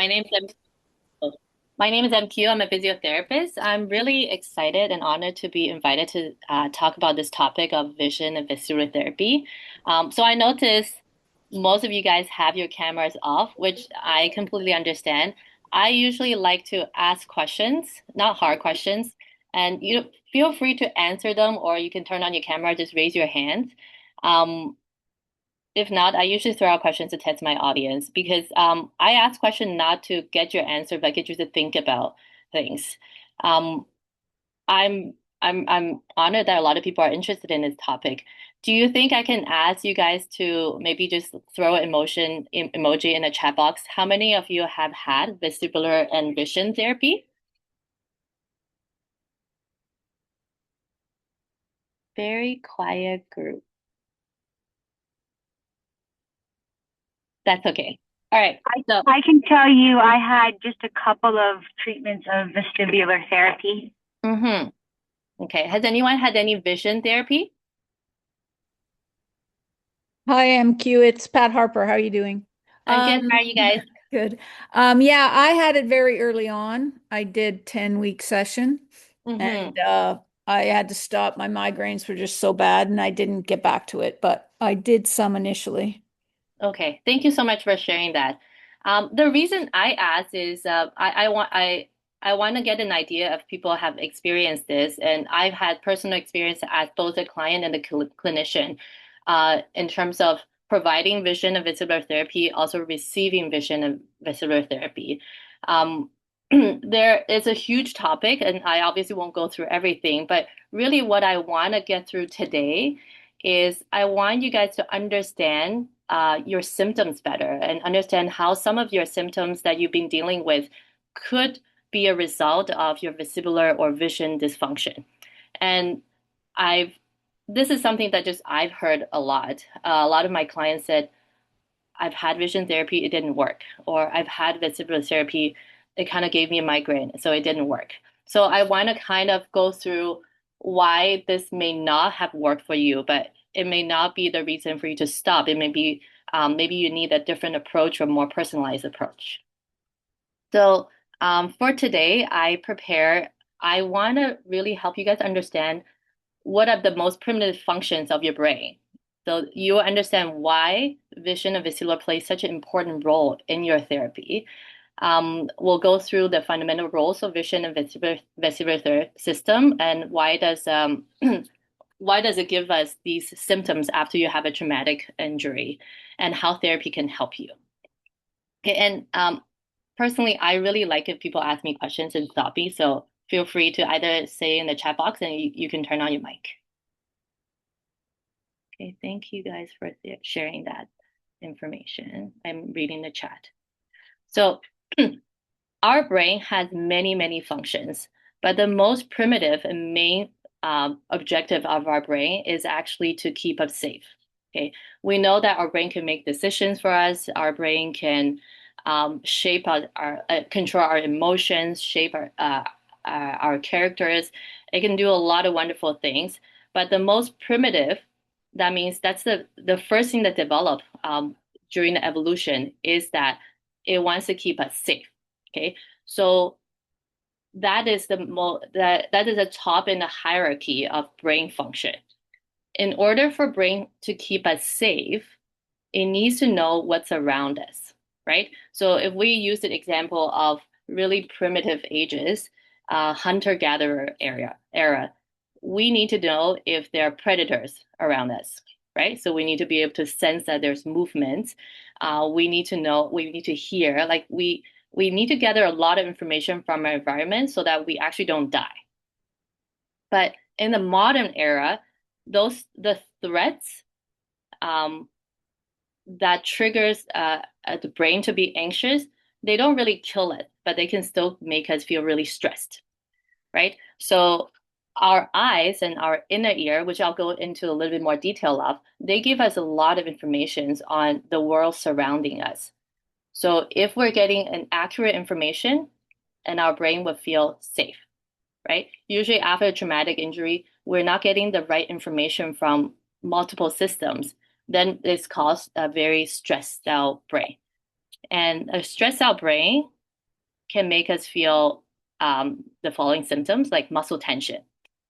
My name is my name is MQ. I'm a physiotherapist. I'm really excited and honored to be invited to talk about this topic of vision and vestibular therapy. So I noticed most of you guys have your cameras off, which I completely understand. I usually like to ask questions, not hard questions, and you feel free to answer them, or you can turn on your camera, just raise your hand. Um, if not, I usually throw out questions to test my audience because I ask questions not to get your answer, but get you to think about things. Um, I'm I'm honored that a lot of people are interested in this topic. Do you think I can ask you guys to maybe just throw an emoji in a chat box? How many of you have had vestibular and vision therapy? Very quiet group. That's okay. All right. I So, I can tell you I had just a couple of treatments of vestibular therapy. hmm okay. Has anyone had any vision therapy? Hi, MQ. It's Pat Harper. How are you doing? I'm good. How Um, are you guys? good. Yeah, I had it very early on. I did 10-week session Mm-hmm. and I had to stop. My migraines were just so bad and I didn't get back to it, but I did some initially. Okay, thank you so much for sharing that. The reason I asked is I want to get an idea if people have experienced this, and I've had personal experience as both a client and a clinician, in terms of providing vision and vestibular therapy, also receiving vision and vestibular therapy. Um, there is a huge topic, and I obviously won't go through everything, but really what I want to get through today is I want you guys to understand your symptoms better and understand how some of your symptoms that you've been dealing with could be a result of your vestibular or vision dysfunction. And I've this is something that just I've heard a lot. A lot of my clients said, I've had vision therapy, it didn't work, or I've had vestibular therapy, it kind of gave me a migraine, so it didn't work. So I want to kind of go through why this may not have worked for you, but it may not be the reason for you to stop. It may be maybe you need a different approach or more personalized approach. So for today, I want to really help you guys understand what are the most primitive functions of your brain. So you understand why vision and vestibular play such an important role in your therapy. We'll go through the fundamental roles of vision and vestibular system and why does it give us these symptoms after you have a traumatic injury and how therapy can help you. Okay, and personally, I really like if people ask me questions and stop me. So feel free to either say in the chat box and you can turn on your mic. Okay, thank you guys for sharing that information. I'm reading the chat. So, our brain has many, many functions, but the most primitive and main objective of our brain is actually to keep us safe. Okay, we know that our brain can make decisions for us. Our brain can shape control our emotions, shape our characters. It can do a lot of wonderful things. But the most primitive, that means that's the first thing that developed during the evolution is that it wants to keep us safe. Okay, so that is that is a top in the hierarchy of brain function. In order for brain to keep us safe, it needs to know what's around us, right? So if we use the example of really primitive ages, hunter-gatherer era, we need to know if there are predators around us, right? So we need to be able to sense that there's movement. We need to know, we need to hear, like we need to gather a lot of information from our environment so that we actually don't die. But in the modern era, the threats um, that triggers the brain to be anxious, they don't really kill it, but they can still make us feel really stressed, right? So our eyes and our inner ear, which I'll go into a little bit more detail of, they give us a lot of information on the world surrounding us. So if we're getting an accurate information, and our brain would feel safe, right? Usually after a traumatic injury, we're not getting the right information from multiple systems. Then it's caused a very stressed out brain. And a stressed out brain can make us feel the following symptoms like muscle tension,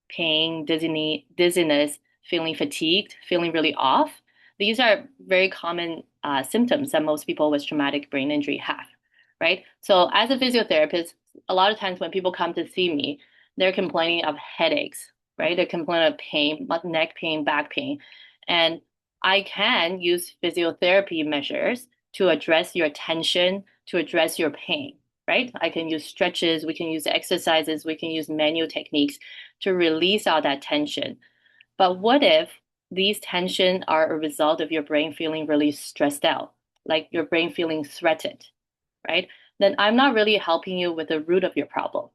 pain, dizziness, feeling fatigued, feeling really off. These are very common symptoms that most people with traumatic brain injury have, right? So, as a physiotherapist, a lot of times when people come to see me, they're complaining of headaches, right? They're complaining of pain, neck pain, back pain. And I can use physiotherapy measures to address your tension, to address your pain, right? I can use stretches, we can use exercises, we can use manual techniques to release all that tension. But what if these tension are a result of your brain feeling really stressed out, like your brain feeling threatened, right? Then I'm not really helping you with the root of your problem.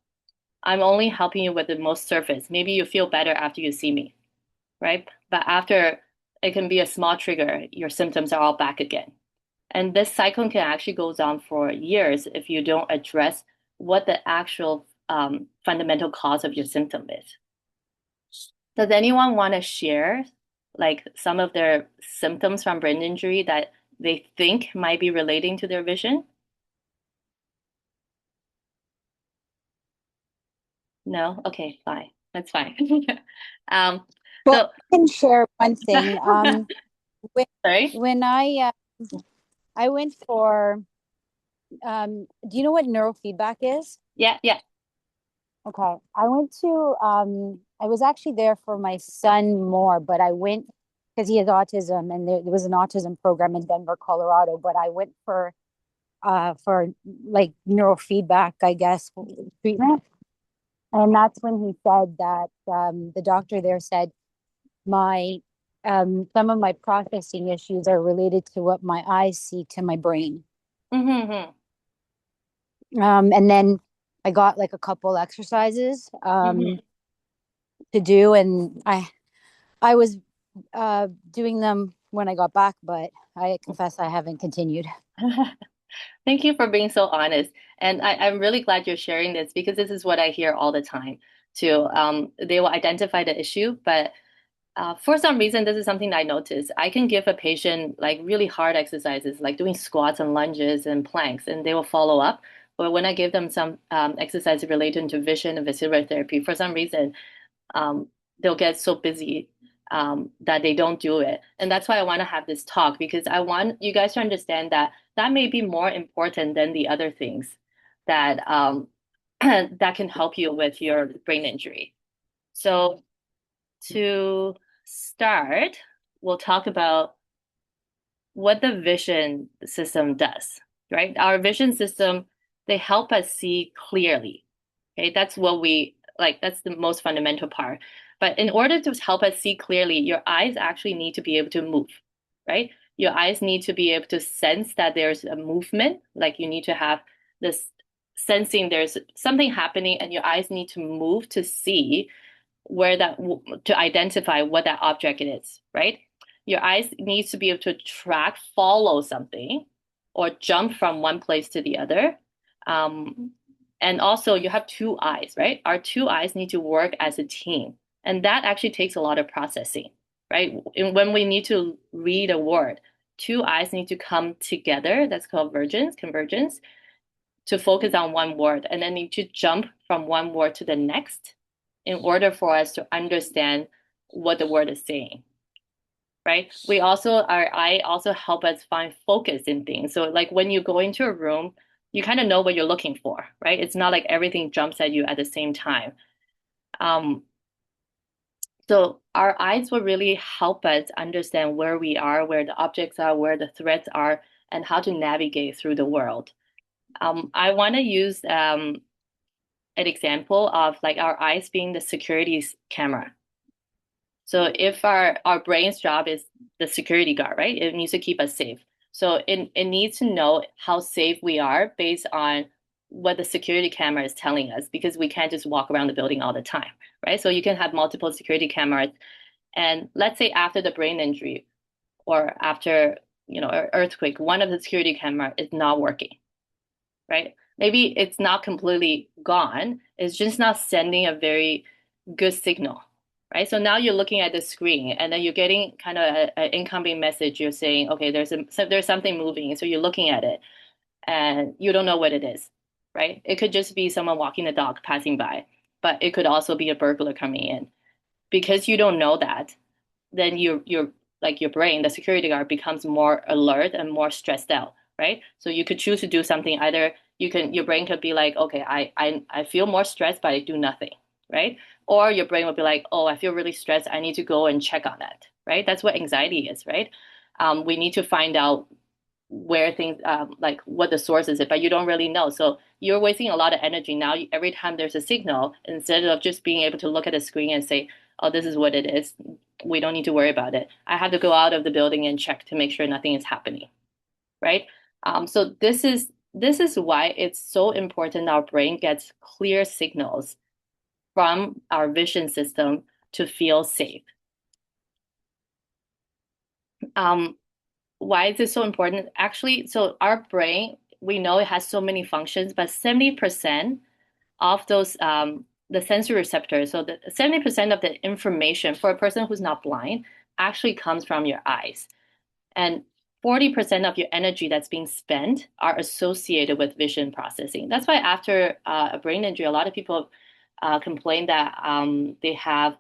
I'm only helping you with the most surface. Maybe you feel better after you see me, right? But after it can be a small trigger, your symptoms are all back again. And this cycle can actually goes on for years if you don't address what the actual fundamental cause of your symptom is. Does anyone want to share like some of their symptoms from brain injury that they think might be relating to their vision? No? Okay, fine. That's fine. Um, Well, so I can share one thing. When sorry? when I went for do you know what neurofeedback is? Yeah, yeah. Okay. I went to I was actually there for my son more, but I went because he has autism and there was an autism program in Denver, Colorado, but I went for like neurofeedback, I guess, treatment. And that's when he said that the doctor there said my some of my processing issues are related to what my eyes see to my brain. Mm-hmm, And then I got like a couple exercises mm-hmm. to do, and I was doing them when I got back, but I confess I haven't continued. Thank you for being so honest. And I'm really glad you're sharing this because this is what I hear all the time too. They will identify the issue, but for some reason, this is something that I noticed. I can give a patient like really hard exercises, like doing squats and lunges and planks, and they will follow up. But when I give them some exercise related to vision and vestibular therapy, for some reason, um, they'll get so busy that they don't do it. And that's why I want to have this talk because I want you guys to understand that that may be more important than the other things that that can help you with your brain injury. So to start, we'll talk about what the vision system does, right? Our vision system, they help us see clearly. Okay, that's what we like, that's the most fundamental part. But in order to help us see clearly, your eyes actually need to be able to move, right? Your eyes need to be able to sense that there's a movement, like you need to have this sensing there's something happening, and your eyes need to move to see where that to identify what that object is, right? Your eyes needs to be able to track, follow something, or jump from one place to the other. Um, and also, you have two eyes, right? Our two eyes need to work as a team, and that actually takes a lot of processing, right? And when we need to read a word, two eyes need to come together. That's called convergence, to focus on one word, and then need to jump from one word to the next in order for us to understand what the word is saying, right? We also, our eye also help us find focus in things. So like when you go into a room, you kind of know what you're looking for, right? It's not like everything jumps at you at the same time. Um, so our eyes will really help us understand where we are, where the objects are, where the threats are, and how to navigate through the world. I want to use an example of like our eyes being the security camera. So if our brain's job is the security guard, right? It needs to keep us safe. So it needs to know how safe we are based on what the security camera is telling us because we can't just walk around the building all the time, right? So you can have multiple security cameras. And let's say after the brain injury or after, an earthquake, one of the security camera is not working, right? Maybe it's not completely gone. It's just not sending a very good signal, right? So now you're looking at the screen and then you're getting kind of an incoming message. You're saying, okay, there's something moving. So you're looking at it and you don't know what it is. right? It could just be someone walking the dog passing by, but it could also be a burglar coming in. Because you don't know that, then your like your brain, the security guard, becomes more alert and more stressed out, right? So you could choose to do something. Either your brain could be like, okay, I feel more stressed, but I do nothing, right? Or your brain would be like, oh, I feel really stressed. I need to go and check on that, right? That's what anxiety is, right? We need to find out where things like what the source is, but you don't really know. So you're wasting a lot of energy now. Every time there's a signal, instead of just being able to look at the screen and say, oh, this is what it is, we don't need to worry about it. I have to go out of the building and check to make sure nothing is happening, right? So this is why it's so important our brain gets clear signals from our vision system to feel safe. Um, why is this so important? Actually, so our brain, we know it has so many functions, but 70% of those the sensory receptors, so the 70% of the information for a person who's not blind actually comes from your eyes. And 40% of your energy that's being spent are associated with vision processing. That's why after a brain injury, a lot of people complain that they have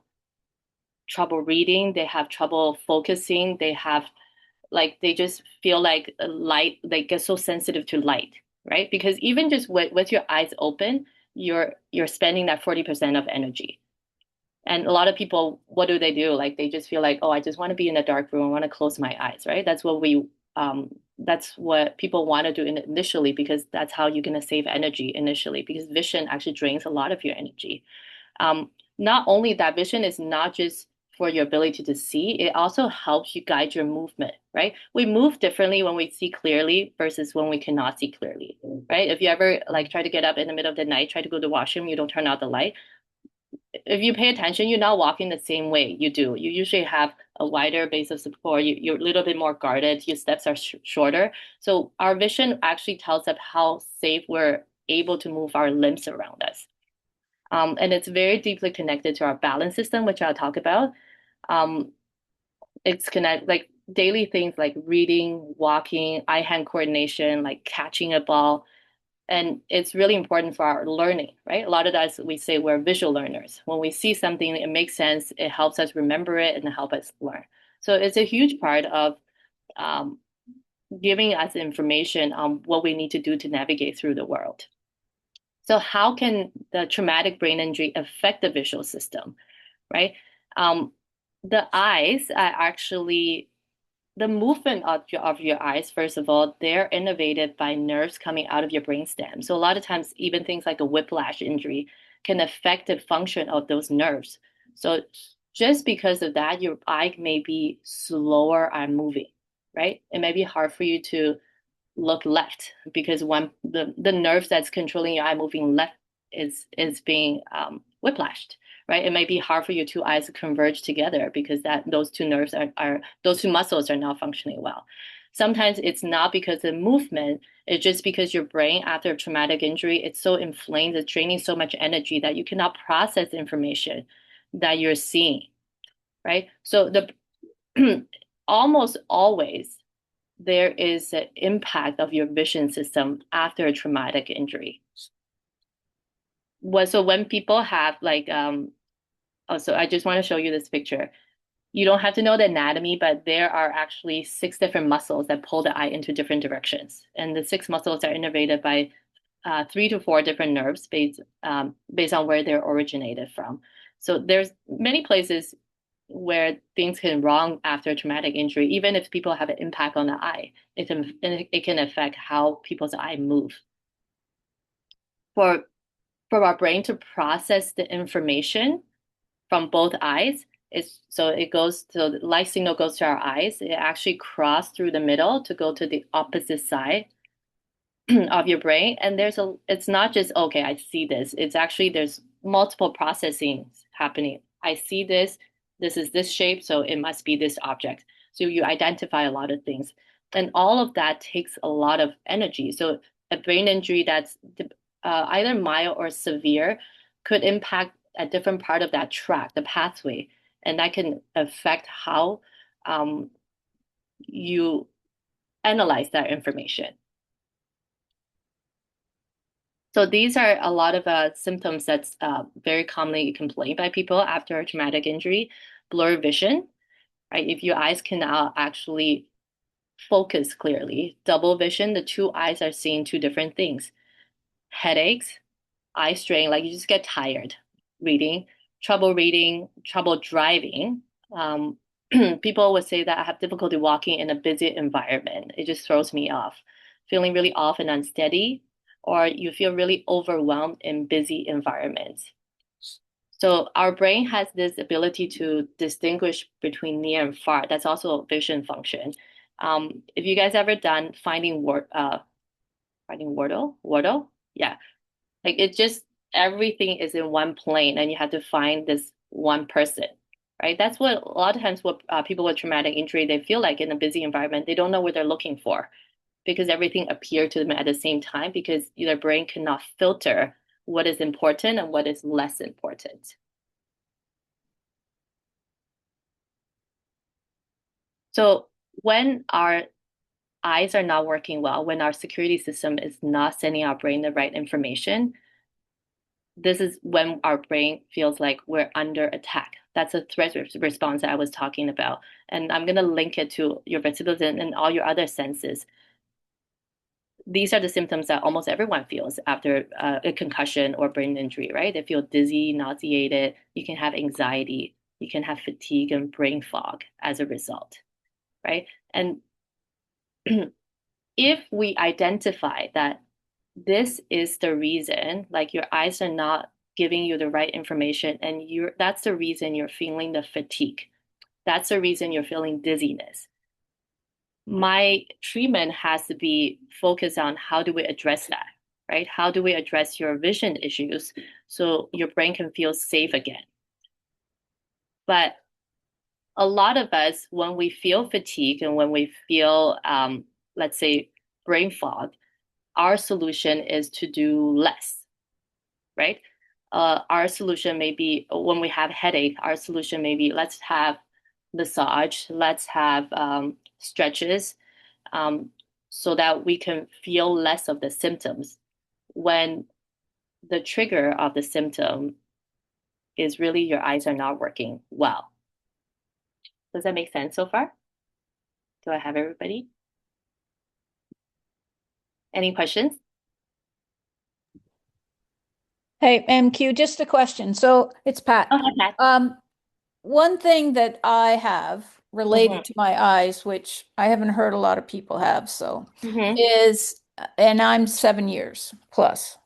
trouble reading, they have trouble focusing, they just feel like light, they get so sensitive to light, right? Because even just with your eyes open, you're spending that 40% of energy. And a lot of people, what do? Like they just feel like, oh, I just want to be in a dark room. I want to close my eyes, right? That's what people want to do initially, because that's how you're going to save energy initially, because vision actually drains a lot of your energy. Um, Not only that, vision is not just for your ability to see, it also helps you guide your movement, right? We move differently when we see clearly versus when we cannot see clearly, right? If you ever like try to get up in the middle of the night, try to go to the washroom, you don't turn out the light. If you pay attention, you're not walking the same way you do. You usually have a wider base of support. You're a little bit more guarded. Your steps are shorter. So our vision actually tells us how safe we're able to move our limbs around us. And it's very deeply connected to our balance system, which I'll talk about. Um, it's connect like daily things like reading, walking, eye-hand coordination, like catching a ball. And it's really important for our learning, right? A lot of us, we say we're visual learners. When we see something, it makes sense, it helps us remember it and help us learn. So it's a huge part of um, giving us information on what we need to do to navigate through the world. So how can the traumatic brain injury affect the visual system, right? Um, the eyes are actually the movement of your eyes, first of all, they're innervated by nerves coming out of your brainstem. So a lot of times, even things like a whiplash injury can affect the function of those nerves. So just because of that, your eye may be slower on moving, right? It may be hard for you to look left because the nerve that's controlling your eye moving left is being whiplashed, right? It might be hard for your two eyes to converge together because that those two nerves are those two muscles are not functioning well. Sometimes it's not because of movement, it's just because your brain after a traumatic injury, it's so inflamed, it's draining so much energy that you cannot process information that you're seeing, right? So the almost always there is an impact of your vision system after a traumatic injury. So when people have so I just want to show you this picture. You don't have to know the anatomy, but there are actually 6 different muscles that pull the eye into different directions. And the 6 muscles are innervated by 3 to 4 different nerves based on where they're originated from. So there's many places where things can wrong after a traumatic injury, even if people have an impact on the eye, it can affect how people's eye move. For our brain to process the information from both eyes, so the light signal goes to our eyes. It actually crosses through the middle to go to the opposite side of your brain. And it's not just, okay, I see this. It's actually, there's multiple processing happening. I see this is this shape, so it must be this object. So you identify a lot of things. And all of that takes a lot of energy. So a brain injury that's either mild or severe could impact a different part of that track, the pathway, and that can affect how you analyze that information. So these are a lot of symptoms that's very commonly complained by people after a traumatic injury. Blurred vision, right? If your eyes cannot actually focus clearly. Double vision, the two eyes are seeing two different things. Headaches, eye strain, like you just get tired reading, trouble driving. Um, People would say that I have difficulty walking in a busy environment. It just throws me off. Feeling really off and unsteady, or you feel really overwhelmed in busy environments. So our brain has this ability to distinguish between near and far. That's also a vision function. If you guys ever done finding Wordle, yeah, like it just everything is in one plane, and you have to find this one person, right? That's what a lot of times what people with traumatic injury they feel like in a busy environment. They don't know what they're looking for because everything appeared to them at the same time because their brain cannot filter what is important and what is less important. So when our eyes are not working well, when our security system is not sending our brain the right information, this is when our brain feels like we're under attack. That's a threat response that I was talking about. And I'm going to link it to your vestibular and all your other senses. These are the symptoms that almost everyone feels after a concussion or brain injury, right? They feel dizzy, nauseated. You can have anxiety. You can have fatigue and brain fog as a result, right? And if we identify that this is the reason, like your eyes are not giving you the right information, and that's the reason you're feeling the fatigue. That's the reason you're feeling dizziness. My treatment has to be focused on how do we address that, right? How do we address your vision issues so your brain can feel safe again? But a lot of us, when we feel fatigue and when we feel, let's say, brain fog, our solution is to do less, right? Our solution may be when we have headache, our solution may be let's have massage, let's have stretches so that we can feel less of the symptoms when the trigger of the symptom is really your eyes are not working well. Does that make sense so far? Do I have everybody? Any questions? Hey, MQ, just a question. So it's Pat. Oh, hi, Pat. One thing that I have Mhm, related to my eyes, which I haven't heard a lot of people have, so mhm, is, and I'm 7 years plus.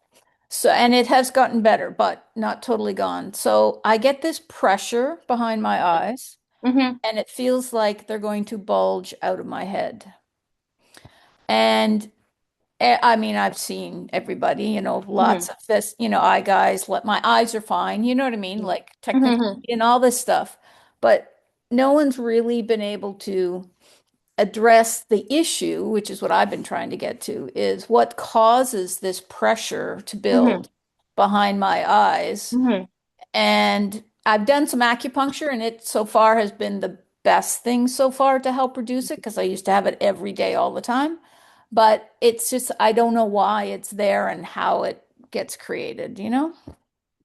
So, and it has gotten better, but not totally gone. So I get this pressure behind my eyes, mhm, and it feels like they're going to bulge out of my head. And I mean, I've seen everybody, lots mhm, of this, eye guys, let my eyes are fine, you know what I mean? Like technical mhm, and all this stuff. But no one's really been able to address the issue, which is what I've been trying to get to, is what causes this pressure to mhm, build behind my eyes. mhm. And I've done some acupuncture, and it so far has been the best thing so far to help reduce it because I used to have it every day, all the time. But it's just, I don't know why it's there and how it gets created, you know?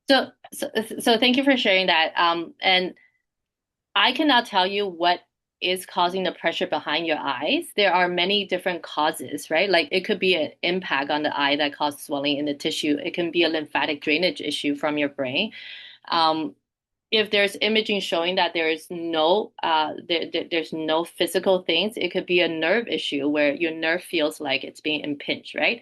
So thank you for sharing that. And I cannot tell you what is causing the pressure behind your eyes. There are many different causes, right? Like it could be an impact on the eye that causes swelling in the tissue. It can be a lymphatic drainage issue from your brain. Um, if there's imaging showing that there's no physical things, it could be a nerve issue where your nerve feels like it's being impinged, right?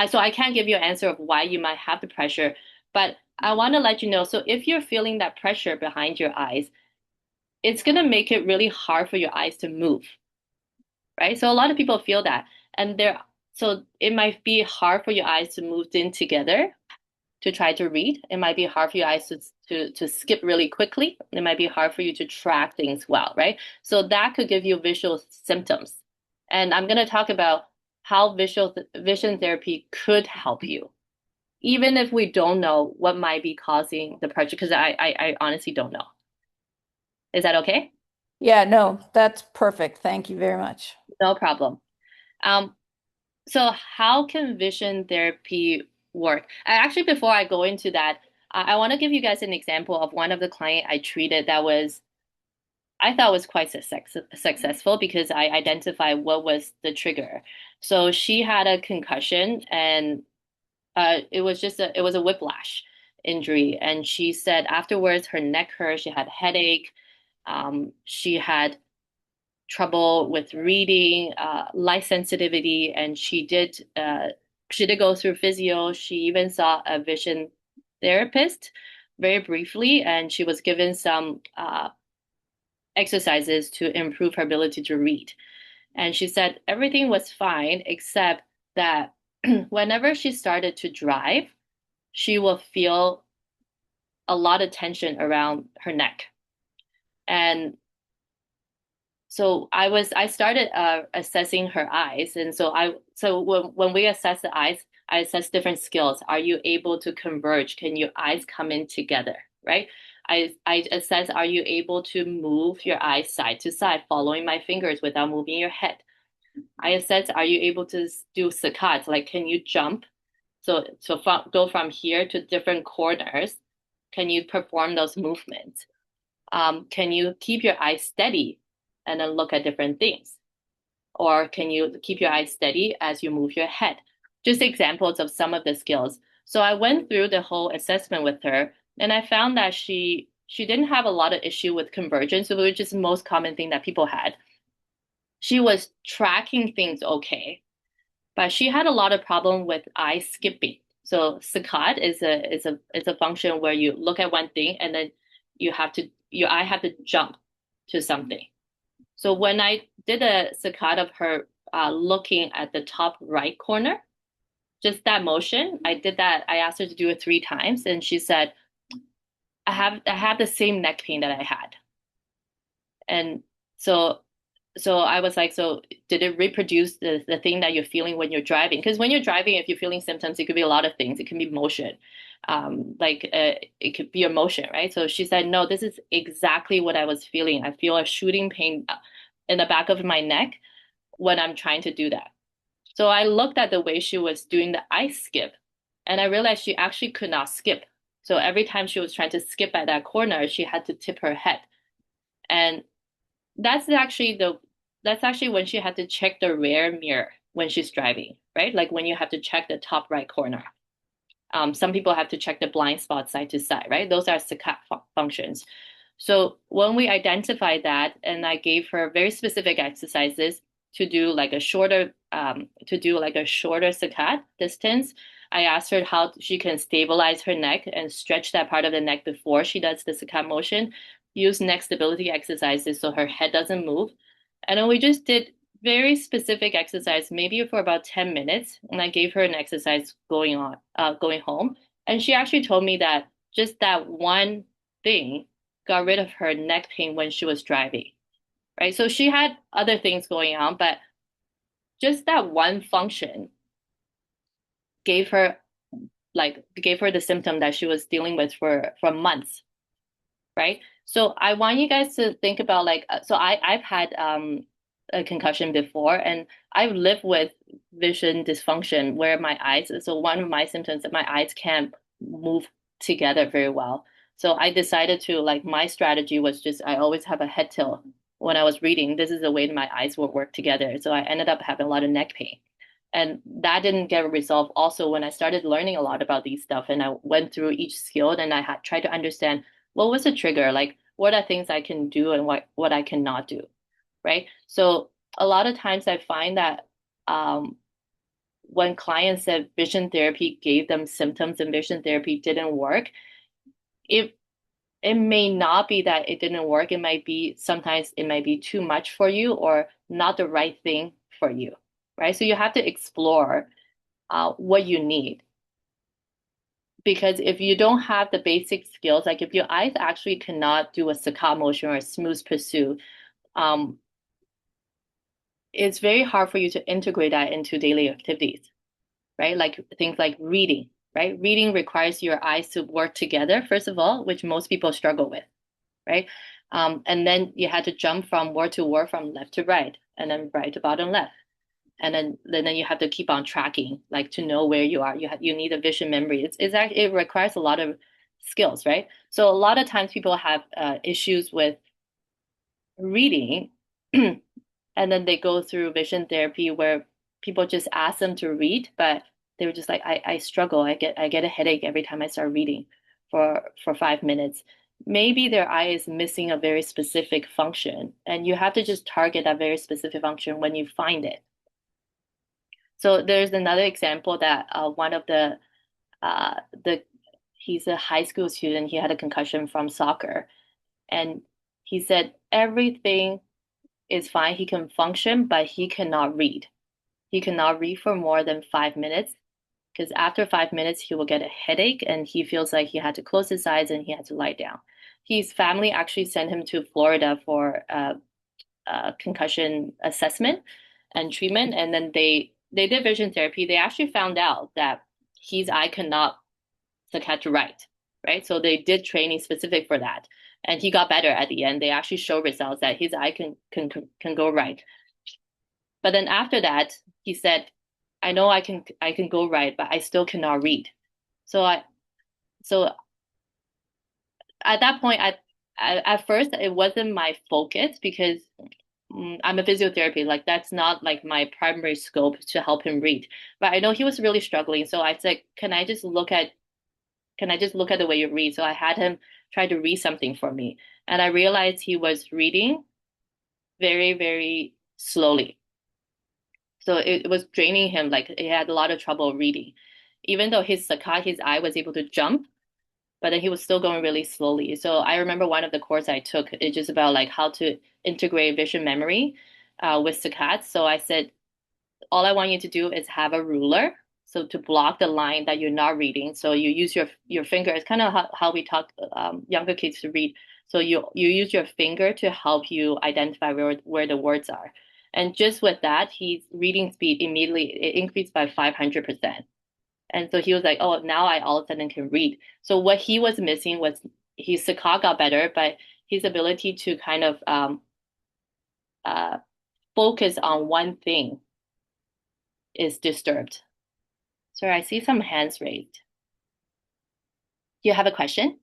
So I can't give you an answer of why you might have the pressure, but I want to let you know. So if you're feeling that pressure behind your eyes, it's going to make it really hard for your eyes to move, right? So a lot of people feel that, and so it might be hard for your eyes to move in together to try to read. It might be hard for your eyes to skip really quickly. It might be hard for you to track things well, right? So that could give you visual symptoms. And I'm going to talk about how vision therapy could help you, even if we don't know what might be causing the pressure, because I honestly don't know. Is that okay? Yeah, no, that's perfect. Thank you very much. No problem. Um, so how can vision therapy work. Actually, before I go into that, I want to give you guys an example of one of the client I treated that was I thought was quite successful because I identified what was the trigger. So she had a concussion and it was a whiplash injury, and she said afterwards her neck hurt, she had a headache, she had trouble with reading, light sensitivity, and she did go through physio. She even saw a vision therapist very briefly, and she was given some exercises to improve her ability to read. And she said everything was fine except that whenever she started to drive, she will feel a lot of tension around her neck. And so I started assessing her eyes. And so when we assess the eyes, I assess different skills. Are you able to converge? Can your eyes come in together, right? I assess, are you able to move your eyes side to side, following my fingers without moving your head? I assess, are you able to do saccades? Like, can you jump? Go from here to different corners. Can you perform those movements? Can you keep your eyes steady and then look at different things? Or can you keep your eyes steady as you move your head? Just examples of some of the skills. So I went through the whole assessment with her, and I found that she didn't have a lot of issue with convergence, which is the most common thing that people had. She was tracking things okay, but she had a lot of problem with eye skipping. So saccade is a function where you look at one thing and then your eye have to jump to something. So when I did a saccade of her looking at the top right corner, just that motion, I did that. I asked her to do it 3 times, and she said, I have the same neck pain that I had." And so I was like, so did it reproduce the thing that you're feeling when you're driving? Because when you're driving, if you're feeling symptoms, it could be a lot of things. It can be motion, it could be emotion, right? So she said, no, this is exactly what I was feeling. I feel a shooting pain in the back of my neck when I'm trying to do that. So I looked at the way she was doing the ice skip, and I realized she actually could not skip. So every time she was trying to skip at that corner, she had to tip her head. And that's actually when she had to check the rear mirror when she's driving, right? Like when you have to check the top right corner. Some people have to check the blind spot side to side, right? Those are saccade functions. So when we identified that, and I gave her very specific exercises to do like a shorter saccade distance, I asked her how she can stabilize her neck and stretch that part of the neck before she does the saccade motion, use neck stability exercises so her head doesn't move. And then we just did very specific exercise, maybe for about 10 minutes. And I gave her an exercise going home. And she actually told me that just that one thing got rid of her neck pain when she was driving, right? So she had other things going on, but just that one function gave her the symptom that she was dealing with for months, right? So I want you guys to think about I've had a concussion before, and I've lived with vision dysfunction where my eyes. So one of my symptoms that my eyes can't move together very well. So I decided to my strategy was just I always have a head tilt when I was reading. This is the way my eyes will work together. So I ended up having a lot of neck pain. And that didn't get resolved also when I started learning a lot about these stuff, and I went through each skill and I had tried to understand what was the trigger, like what are things I can do and what I cannot do, right? So a lot of times I find that when clients said vision therapy gave them symptoms and vision therapy didn't work, it may not be that it didn't work. Sometimes it might be too much for you or not the right thing for you, right? So you have to explore what you need. Because if you don't have the basic skills, like if your eyes actually cannot do a saccade motion or a smooth pursuit, it's very hard for you to integrate that into daily activities, right? Like things like reading, right? Reading requires your eyes to work together, first of all, which most people struggle with, right? And then you had to jump from word to word, from left to right, and then right to bottom left. and then you have to keep on tracking, like to know where you are. You need a vision memory. It requires a lot of skills, right? So a lot of times people have issues with reading, and then they go through vision therapy where people just ask them to read, but they were just like, I struggle. I get a headache every time I start reading for 5 minutes. Maybe their eye is missing a very specific function, and you have to just target that very specific function when you find it. So there's another example that one of the he's a high school student. He had a concussion from soccer, and he said everything is fine. He can function, but he cannot read. He cannot read for more than 5 minutes because after 5 minutes, he will get a headache and he feels like he had to close his eyes and he had to lie down. His family actually sent him to Florida for concussion assessment and treatment. And then they did vision therapy. They actually found out that his eye cannot catch right, right? So they did training specific for that. And he got better at the end. They actually show results that his eye can go right. But then after that, he said, I know I can go right, but I still cannot read. So at that point, at first it wasn't my focus because I'm a physiotherapy, like that's not like my primary scope to help him read. But I know he was really struggling, so I said, can I just look at the way you read? So I had him try to read something for me, and I realized he was reading very, very slowly. So it was draining him, like he had a lot of trouble reading. Even though his eye was able to jump, but then he was still going really slowly. So I remember one of the course I took, it's just about like how to integrate vision memory with saccades. So I said, all I want you to do is have a ruler. So to block the line that you're not reading. So you use your finger. It's kind of how we taught younger kids to read. So you use your finger to help you identify where the words are. And just with that, his reading speed immediately it increased by 500%. And so he was like, oh, now I all of a sudden can read. So what he was missing was his saccade got better, but his ability to kind of uh, focus on one thing is disturbed. Sorry, I see some hands raised. Do you have a question,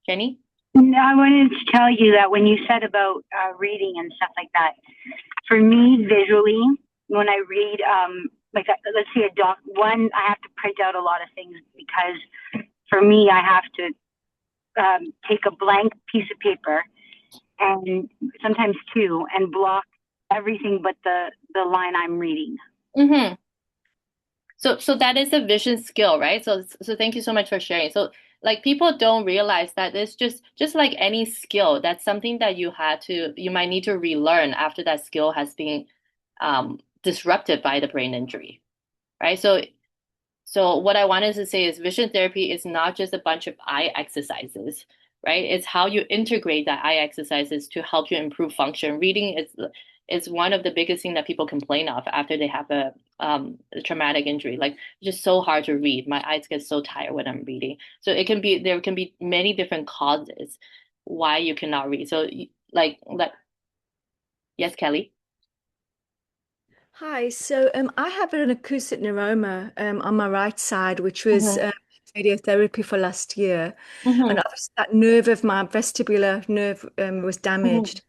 Jenny? No, I wanted to tell you that when you said about reading and stuff like that, for me, visually, when I read, like let's say I have to print out a lot of things because for me, I have to take a blank piece of paper and sometimes two and block everything but the line I'm reading. Mm-hmm. So that is a vision skill, right? So thank you so much for sharing. So like people don't realize that it's just like any skill, that's something that you might need to relearn after that skill has been disrupted by the brain injury, right? So what I wanted to say is vision therapy is not just a bunch of eye exercises, right? It's how you integrate that eye exercises to help you improve function. Reading is one of the biggest things that people complain of after they have a traumatic injury. Like it's just so hard to read. My eyes get so tired when I'm reading. So there can be many different causes why you cannot read. So like yes, Kelly. Hi, so I have an acoustic neuroma on my right side, which was Mm-hmm. radiotherapy for last year. Mm-hmm. And obviously that nerve of my vestibular nerve was Mm-hmm. damaged.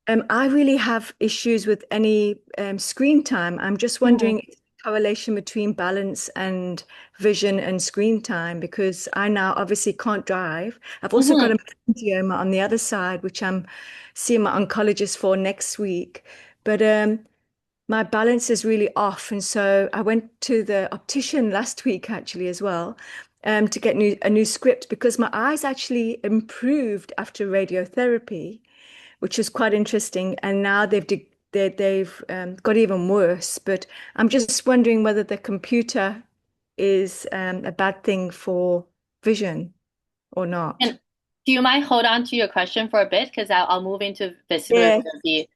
I really have issues with any screen time. I'm just Mm-hmm. wondering if there's a correlation between balance and vision and screen time, because I now obviously can't drive. I've also got Mm-hmm. a meningioma on the other side, which I'm seeing my oncologist for next week. But my balance is really off. And so I went to the optician last week actually as well, to get a new script because my eyes actually improved after radiotherapy, which was quite interesting. And now they've got even worse. But I'm just wondering whether the computer is a bad thing for vision or not. And do you mind hold on to your question for a bit? Because I'll move into vestibular Yes, therapy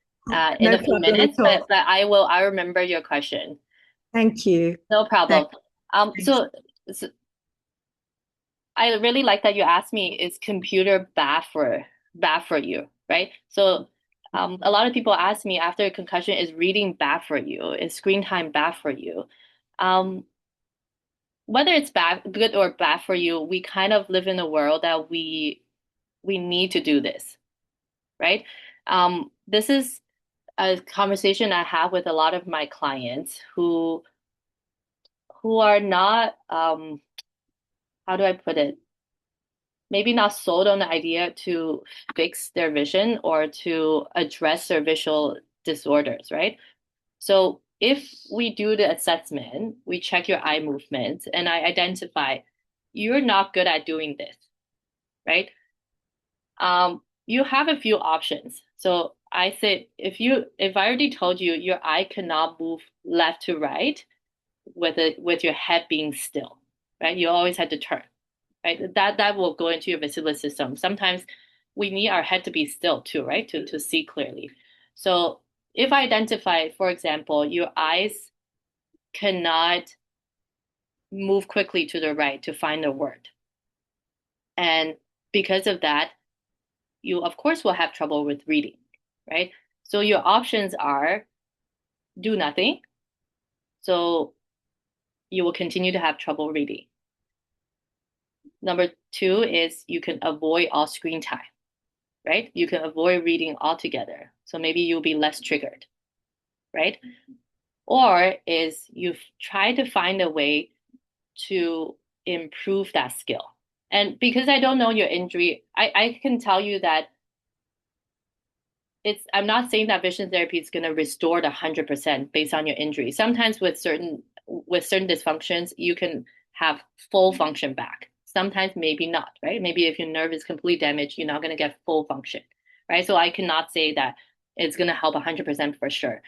in no a few problem at minutes, all. but I remember your question. Thank you. No problem. Thanks. So I really like that you asked me, is computer bad for you, right? So A lot of people ask me after a concussion, is reading bad for you? Is screen time bad for you? Um, whether it's bad, good or bad for you, we kind of live in a world that we need to do this, right? This is a conversation I have with a lot of my clients who are not how do I put it? Maybe not sold on the idea to fix their vision or to address their visual disorders, right? So if we do the assessment, we check your eye movements, and I identify you're not good at doing this, right? You have a few options. So I say if I already told you your eye cannot move left to right with your head being still, right? You always had to turn, right? That will go into your vestibular system. Sometimes we need our head to be still too, right? To see clearly. So if I identify, for example, your eyes cannot move quickly to the right to find a word. And because of that, you of course will have trouble with reading, right? So your options are do nothing. So you will continue to have trouble reading. Number two is you can avoid all screen time, right? You can avoid reading altogether. So maybe you'll be less triggered, right? Or is you try to find a way to improve that skill. And because I don't know your injury, I can tell you that I'm not saying that vision therapy is going to restore the 100% based on your injury. Sometimes with certain dysfunctions, you can have full function back. Sometimes maybe not, right? Maybe if your nerve is completely damaged, you're not going to get full function, right? So I cannot say that it's going to help 100% for sure.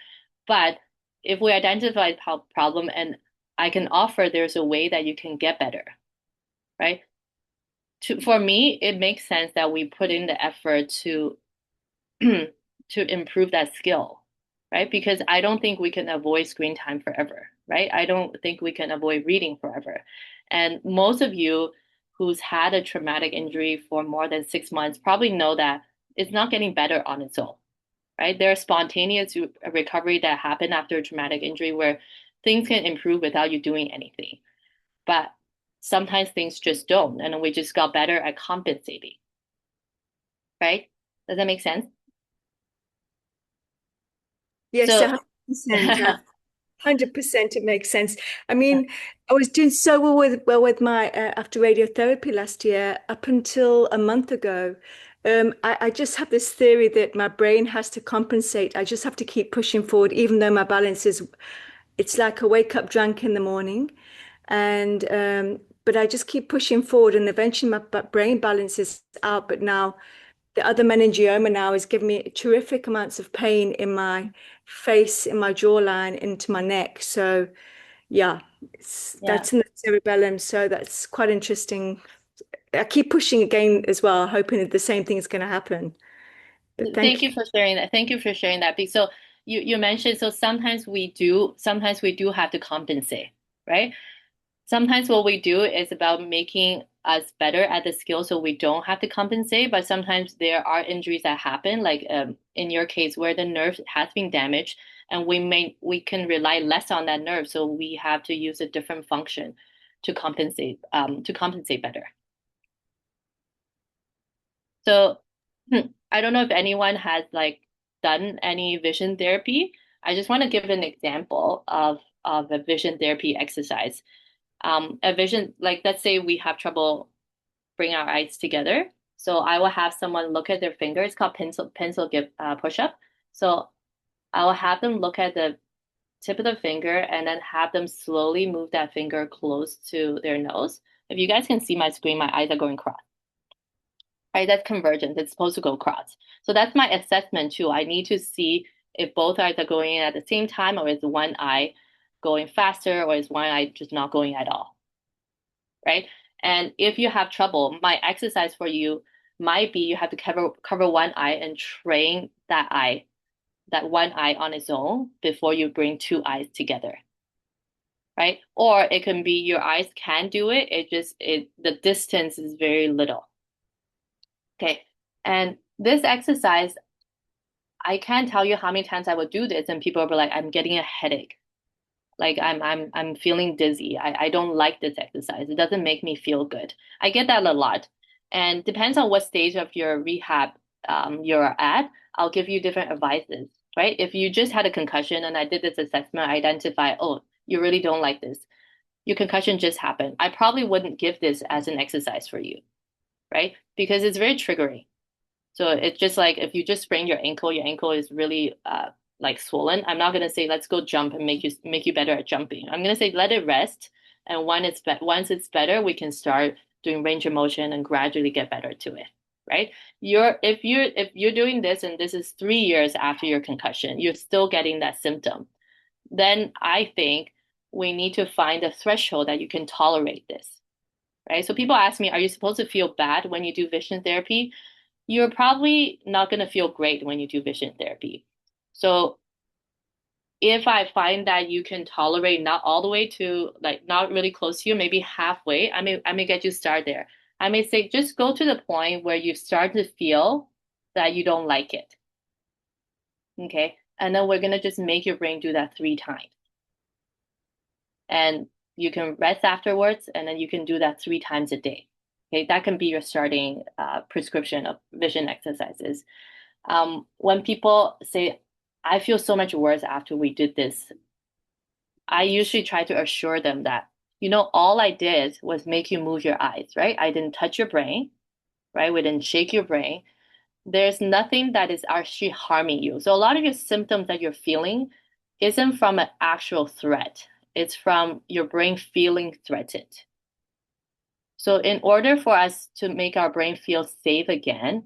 But if we identify the problem and I can offer there's a way that you can get better, right? For me, it makes sense that we put in the effort to to improve that skill, right? Because I don't think we can avoid screen time forever, right? I don't think we can avoid reading forever. And most of you who's had a traumatic injury for more than 6 months probably know that it's not getting better on its own, right? There are spontaneous recovery that happen after a traumatic injury where things can improve without you doing anything. But sometimes things just don't, and we just got better at compensating, right? Does that make sense? Yes, So 100%. 100% it makes sense. I mean, I was doing so well with my after radiotherapy last year up until a month ago. I just have this theory that my brain has to compensate. I just have to keep pushing forward, even though my balance is, it's like a wake up drunk in the morning. And but I just keep pushing forward, and eventually my brain balances out. But now the other meningioma now is giving me terrific amounts of pain in my face, in my jawline, into my neck. So yeah, yeah. that's in the cerebellum. So that's quite interesting. I keep pushing again as well, hoping that the same thing is going to happen. But Thank thank you. you for sharing that. Thank you for sharing that. So you mentioned so sometimes we do have to compensate, right? Sometimes what we do is about making us better at the skill so we don't have to compensate, but sometimes there are injuries that happen, like in your case where the nerve has been damaged and we can rely less on that nerve, so we have to use a different function to compensate better. So I don't know if anyone has like done any vision therapy. I just want to give an example of a vision therapy exercise. A vision, like let's say we have trouble bringing our eyes together. So I will have someone look at their finger. It's called pencil give push up. So I will have them look at the tip of the finger and then have them slowly move that finger close to their nose. If you guys can see my screen, my eyes are going cross, right? That's convergence. It's supposed to go cross. So that's my assessment too. I need to see if both eyes are going in at the same time, or is one eye going faster, or is one eye just not going at all, right? And if you have trouble, my exercise for you might be you have to cover one eye and train that one eye on its own before you bring two eyes together, right? Or it can be your eyes can do it. The distance is very little. Okay. And this exercise, I can't tell you how many times I would do this and people will be like, I'm getting a headache. Like I'm feeling dizzy. I don't like this exercise. It doesn't make me feel good. I get that a lot. And depends on what stage of your rehab you're at, I'll give you different advices, right? If you just had a concussion and I did this assessment, identify, oh, you really don't like this. Your concussion just happened. I probably wouldn't give this as an exercise for you, right? Because it's very triggering. So it's just like if you just sprain your ankle is really like swollen. I'm not gonna say let's go jump and make you better at jumping. I'm gonna say let it rest, and once it's better, we can start doing range of motion and gradually get better to it. Right? If you're doing this and this is 3 years after your concussion, you're still getting that symptom, then I think we need to find a threshold that you can tolerate this. Right? So people ask me, are you supposed to feel bad when you do vision therapy? You're probably not going to feel great when you do vision therapy. So if I find that you can tolerate not all the way to like not really close to you, maybe halfway, I may get you start there. I may say just go to the point where you start to feel that you don't like it. Okay. And then we're gonna just make your brain do that 3 times. And you can rest afterwards, and then you can do that 3 times a day. Okay, that can be your starting prescription of vision exercises. When people say, I feel so much worse after we did this, I usually try to assure them that, all I did was make you move your eyes, right? I didn't touch your brain, right? We didn't shake your brain. There's nothing that is actually harming you. So a lot of your symptoms that you're feeling isn't from an actual threat. It's from your brain feeling threatened. So in order for us to make our brain feel safe again,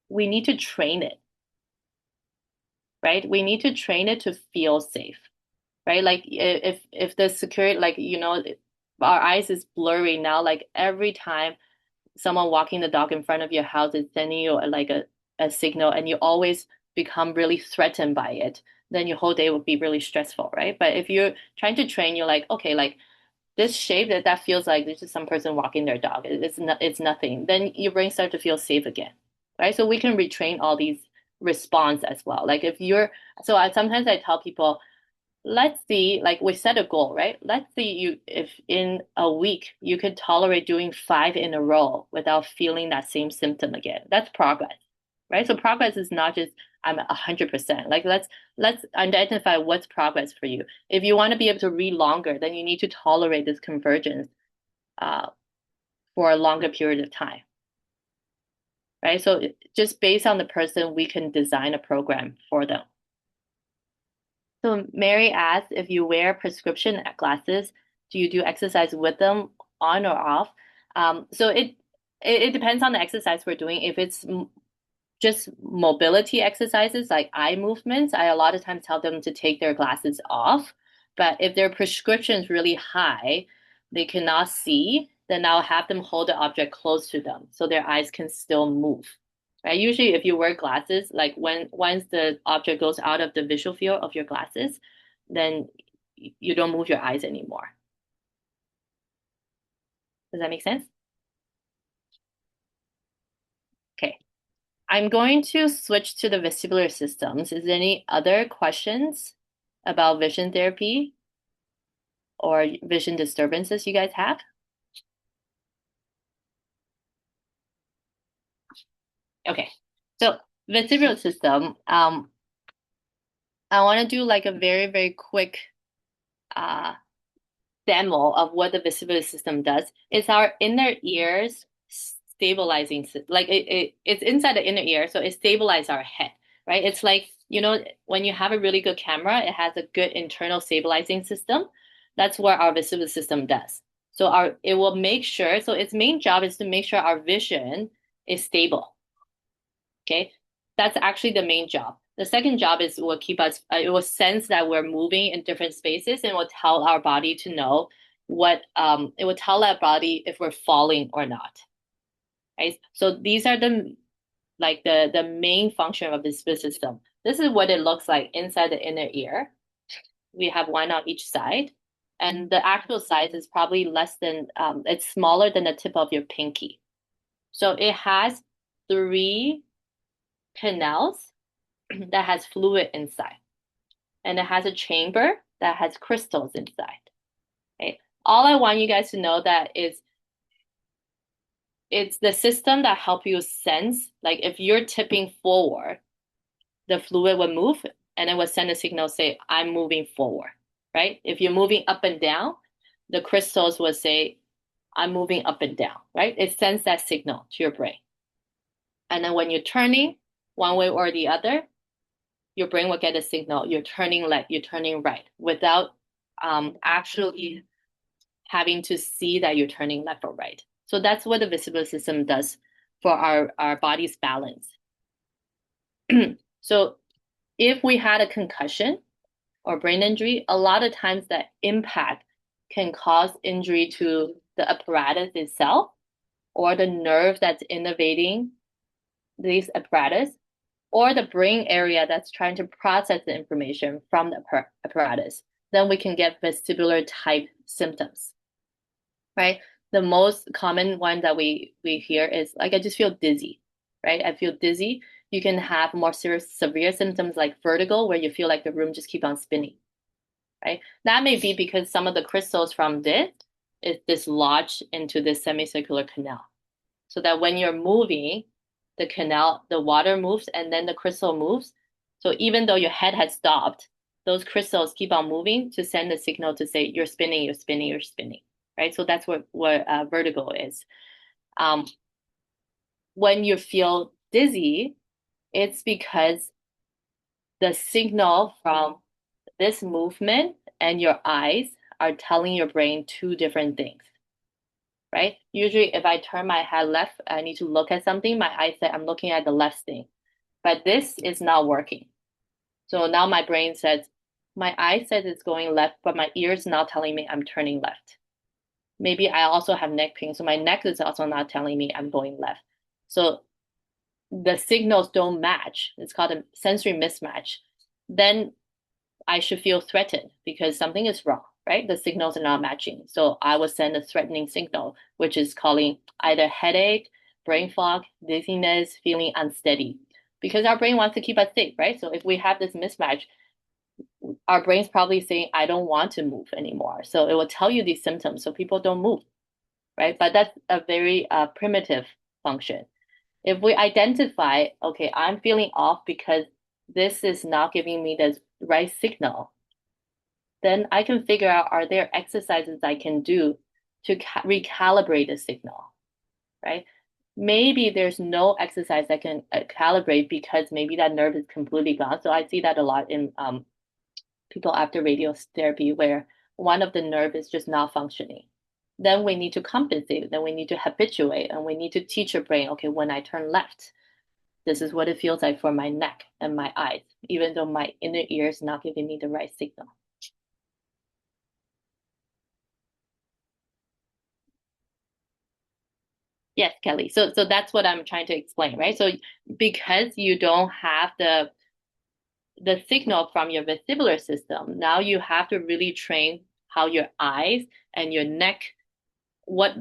we need to train it, right? We need to train it to feel safe, right? Like if the security, like our eyes is blurry now. Like every time someone walking the dog in front of your house is sending you a signal, and you always become really threatened by it, then your whole day would be really stressful, right? But if you're trying to train, you're like, okay, like this shape that feels like this is some person walking their dog. It's nothing. Then your brain starts to feel safe again, right? So we can retrain all these response as well. Like sometimes I tell people, let's see, like we set a goal, right? Let's see if in a week you could tolerate doing 5 in a row without feeling that same symptom again. That's progress, right? So progress is not just I'm 100%. Like let's identify what's progress for you. If you want to be able to read longer, then you need to tolerate this convergence for a longer period of time, right? So just based on the person, we can design a program for them. So Mary asked, if you wear prescription glasses, do you do exercise with them on or off? So it depends on the exercise we're doing. If it's just mobility exercises like eye movements, I a lot of times tell them to take their glasses off. But if their prescription is really high, they cannot see, then I'll have them hold the object close to them so their eyes can still move. Right? Usually, if you wear glasses, like once the object goes out of the visual field of your glasses, then you don't move your eyes anymore. Does that make sense? Okay. I'm going to switch to the vestibular systems. Is there any other questions about vision therapy or vision disturbances you guys have? Okay. So vestibular system, I want to do like a very, very quick demo of what the vestibular system does. It's our inner ears stabilizing, like it's inside the inner ear, so it stabilizes our head, right? It's like, when you have a really good camera, it has a good internal stabilizing system. That's what our vestibular system does. So it will make sure, so its main job is to make sure our vision is stable. Okay, that's actually the main job. The second job is it will sense that we're moving in different spaces, and will tell our body to know it will tell our body if we're falling or not. Right? So these are the main function of this system. This is what it looks like inside the inner ear. We have one on each side, and the actual size is probably it's smaller than the tip of your pinky. So it has 3 canals that has fluid inside, and it has a chamber that has crystals inside. Okay. All I want you guys to know that is it's the system that help you sense, like if you're tipping forward, the fluid will move and it will send a signal say, I'm moving forward, right? If you're moving up and down, the crystals will say, I'm moving up and down, right? It sends that signal to your brain. And then when you're turning one way or the other, your brain will get a signal. You're turning left, you're turning right, without actually having to see that you're turning left or right. So that's what the vestibular system does for our body's balance. So if we had a concussion or brain injury, a lot of times that impact can cause injury to the apparatus itself or the nerve that's innervating these apparatus, or the brain area that's trying to process the information from the apparatus. Then we can get vestibular type symptoms, right? The most common one that we hear is like, I just feel dizzy, right? I feel dizzy. You can have more severe symptoms like vertigo, where you feel like the room just keep on spinning, right? That may be because some of the crystals from this is dislodged into this semicircular canal. So that when you're moving, the canal, the water moves and then the crystal moves. So even though your head has stopped, those crystals keep on moving to send a signal to say, you're spinning, you're spinning, you're spinning, right? So that's what vertigo is. When you feel dizzy, it's because the signal from this movement and your eyes are telling your brain two different things, right? Usually if I turn my head left, I need to look at something, my eyes say I'm looking at the left thing, but this is not working. So now my brain says, my eye says it's going left, but my ear's now telling me I'm turning left. Maybe I also have neck pain, so my neck is also not telling me I'm going left. So the signals don't match. It's called a sensory mismatch. Then I should feel threatened because something is wrong, right? The signals are not matching. So I will send a threatening signal, which is calling either headache, brain fog, dizziness, feeling unsteady, because our brain wants to keep us safe, right? So if we have this mismatch, our brain's probably saying, I don't want to move anymore. So it will tell you these symptoms so people don't move, right? But that's a very primitive function. If we identify, okay, I'm feeling off because this is not giving me the right signal, then I can figure out, are there exercises I can do to recalibrate the signal, right? Maybe there's no exercise that can calibrate because maybe that nerve is completely gone. So I see that a lot in people after radiotherapy where one of the nerve is just not functioning. Then we need to compensate. Then we need to habituate and we need to teach your brain, okay, when I turn left, this is what it feels like for my neck and my eyes, even though my inner ear is not giving me the right signal. Yes, Kelly. So that's what I'm trying to explain, right? So because you don't have the signal from your vestibular system, now you have to really train how your eyes and your neck, what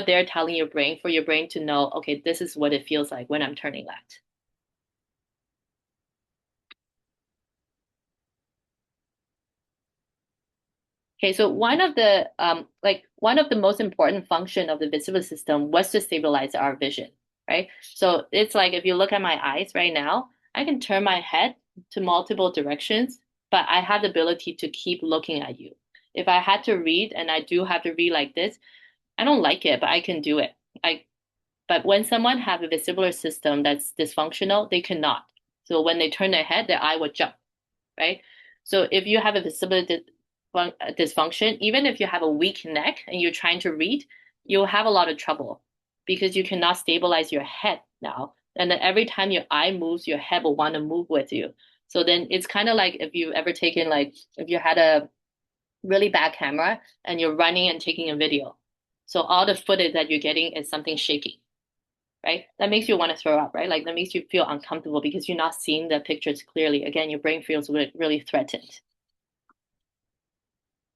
they're telling your brain, for your brain to know, okay, this is what it feels like when I'm turning left. Okay, so one of the most important function of the vestibular system was to stabilize our vision, right? So it's like if you look at my eyes right now, I can turn my head to multiple directions, but I have the ability to keep looking at you. If I had to read, and I do have to read like this, I don't like it, but I can do it. But when someone have a vestibular system that's dysfunctional, they cannot. So when they turn their head, their eye will jump, right? So if you have a vestibular dysfunction, even if you have a weak neck and you're trying to read, you'll have a lot of trouble because you cannot stabilize your head now. And then every time your eye moves, your head will want to move with you. So then it's kind of like if you've ever taken, like, if you had a really bad camera and you're running and taking a video. So all the footage that you're getting is something shaky, right? That makes you want to throw up, right? Like that makes you feel uncomfortable because you're not seeing the pictures clearly. Again, your brain feels really threatened.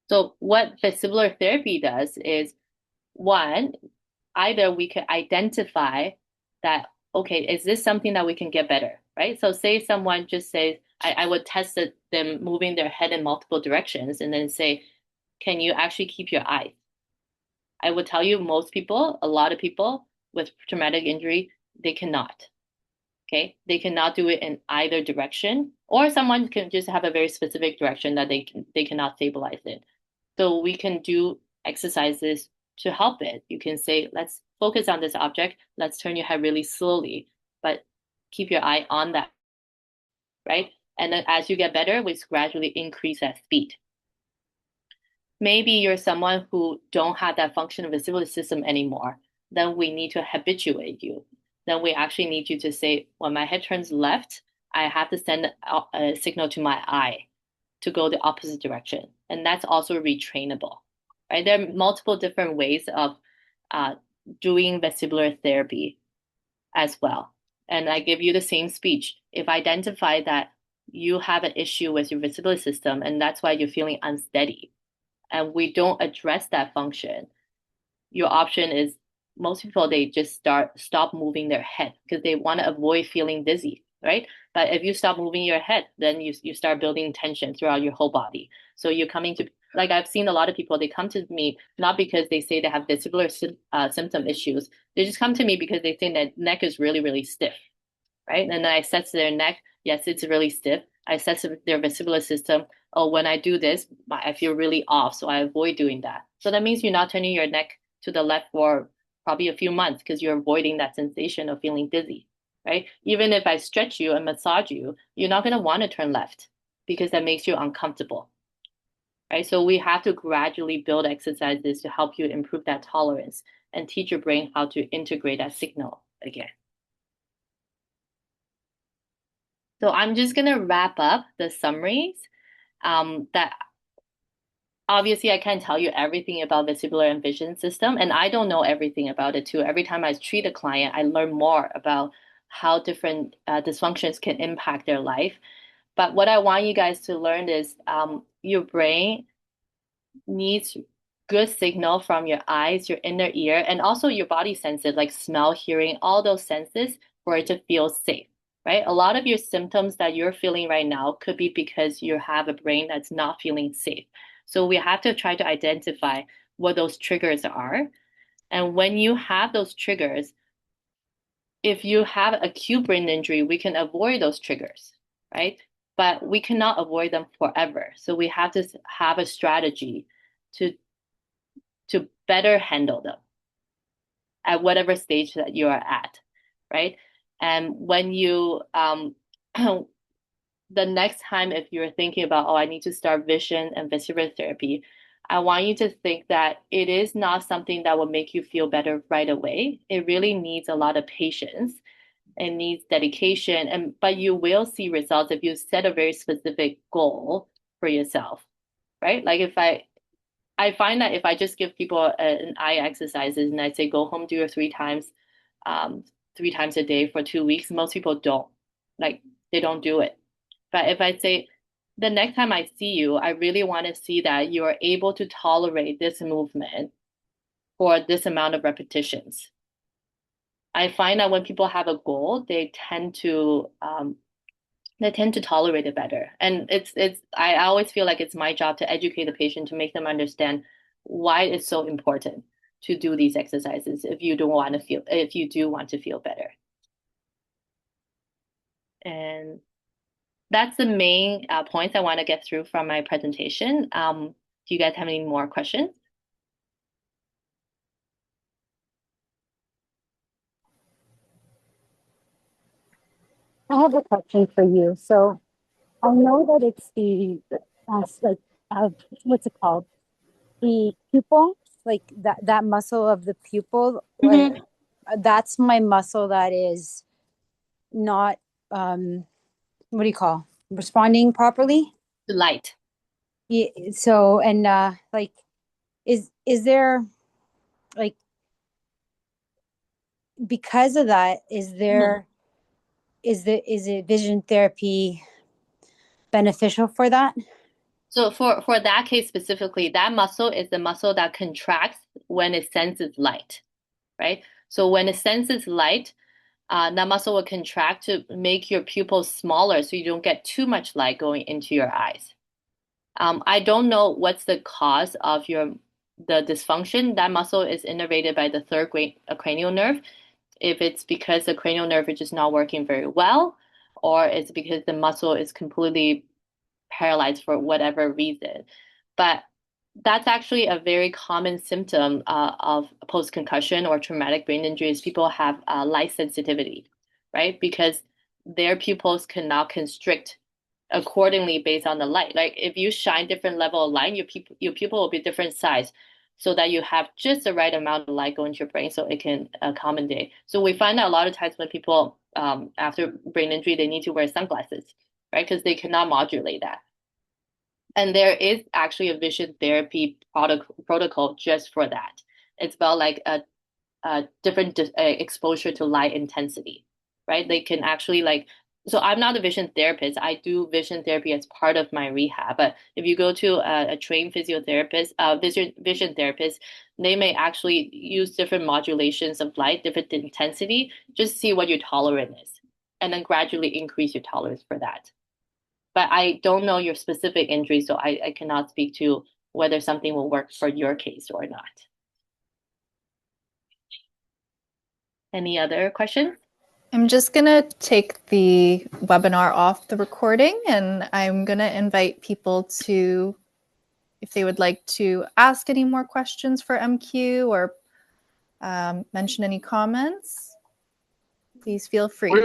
So what vestibular therapy does is, one, either we could identify that, okay, is this something that we can get better? right? So say someone just says, I would test them moving their head in multiple directions and then say, can you actually keep your eyes? I would tell you most people, a lot of people with traumatic injury, they cannot. Okay, they cannot do it in either direction, or someone can just have a very specific direction that they cannot stabilize it. So we can do exercises to help it. You can say, let's focus on this object. Let's turn your head really slowly, but keep your eye on that, right? And then as you get better, we gradually increase that speed. Maybe you're someone who don't have that function of the vestibular system anymore. Then we need to habituate you. Then we actually need you to say, when my head turns left, I have to send a signal to my eye to go the opposite direction. And that's also retrainable, right? There are multiple different ways of doing vestibular therapy as well. And I give you the same speech. If I identify that you have an issue with your vestibular system and that's why you're feeling unsteady, and we don't address that function, your option is most people they just stop moving their head because they want to avoid feeling dizzy, right? But if you stop moving your head, then you start building tension throughout your whole body. So you're coming to like I've seen a lot of people they come to me not because they say they have vestibular symptom issues. They just come to me because they think that neck is really really stiff, right? And then I assess their neck. Yes, it's really stiff. I assess their vestibular system. Oh, when I do this, I feel really off. So I avoid doing that. So that means you're not turning your neck to the left for probably a few months because you're avoiding that sensation of feeling dizzy, right? Even if I stretch you and massage you, you're not going to want to turn left because that makes you uncomfortable, right? So we have to gradually build exercises to help you improve that tolerance and teach your brain how to integrate that signal again. So I'm just going to wrap up the summaries that obviously I can't tell you everything about vestibular and vision system, and I don't know everything about it too. Every time I treat a client, I learn more about how different dysfunctions can impact their life. But what I want you guys to learn is your brain needs good signal from your eyes, your inner ear, and also your body senses like smell, hearing, all those senses for it to feel safe, right? A lot of your symptoms that you're feeling right now could be because you have a brain that's not feeling safe. So we have to try to identify what those triggers are. And when you have those triggers, if you have acute brain injury, we can avoid those triggers, right? But we cannot avoid them forever. So we have to have a strategy to better handle them at whatever stage that you are at, right? And when you the next time if you're thinking about, oh, I need to start vision and vestibular therapy, I want you to think that it is not something that will make you feel better right away. It really needs a lot of patience. It needs dedication, and but you will see results if you set a very specific goal for yourself, right? Like if I find that if I just give people an eye exercises and I say go home do your um, 3 times a day for 2 weeks, most people don't like they don't do it. But if I say the next time I see you, I really want to see that you are able to tolerate this movement for this amount of repetitions. I find that when people have a goal, they tend to tolerate it better. And it's I always feel like it's my job to educate the patient to make them understand why it's so important to do these exercises if you do want to feel better. And that's the main points I want to get through from my presentation. Do you guys have any more questions? I have a question for you. So I know that it's the like what's it called? The pupil, like that muscle of the pupil. Mhm. That's my muscle that is not what do you call responding properly. Light. Yeah, so and like is there like because of that Mhm. is it vision therapy beneficial for that? So for that case specifically, that muscle is the muscle that contracts when it senses light, right? So when it senses light, that muscle will contract to make your pupils smaller so you don't get too much light going into your eyes. I don't know what's the cause of the dysfunction. That muscle is innervated by the third cranial nerve. If it's because the cranial nerve is just not working very well, or it's because the muscle is completely paralyzed for whatever reason. But that's actually a very common symptom of post-concussion or traumatic brain injuries. People have light sensitivity, right? Because their pupils cannot constrict accordingly based on the light. Like if you shine different level of light, your pupil will be different size so that you have just the right amount of light going to your brain so it can accommodate. So we find that a lot of times when people after brain injury, they need to wear sunglasses, right? Because they cannot modulate that. And there is actually a vision therapy protocol just for that. It's about like a different exposure to light intensity, right? They can actually like, so I'm not a vision therapist. I do vision therapy as part of my rehab. But if you go to a trained physiotherapist, vision therapist, they may actually use different modulations of light, different intensity, just see what your tolerance is, and then gradually increase your tolerance for that. But I don't know your specific injury, so I cannot speak to whether something will work for your case or not. Any other questions? I'm just going to take the webinar off the recording, and I'm going to invite people to, if they would like to ask any more questions for MQ or mention any comments, please feel free.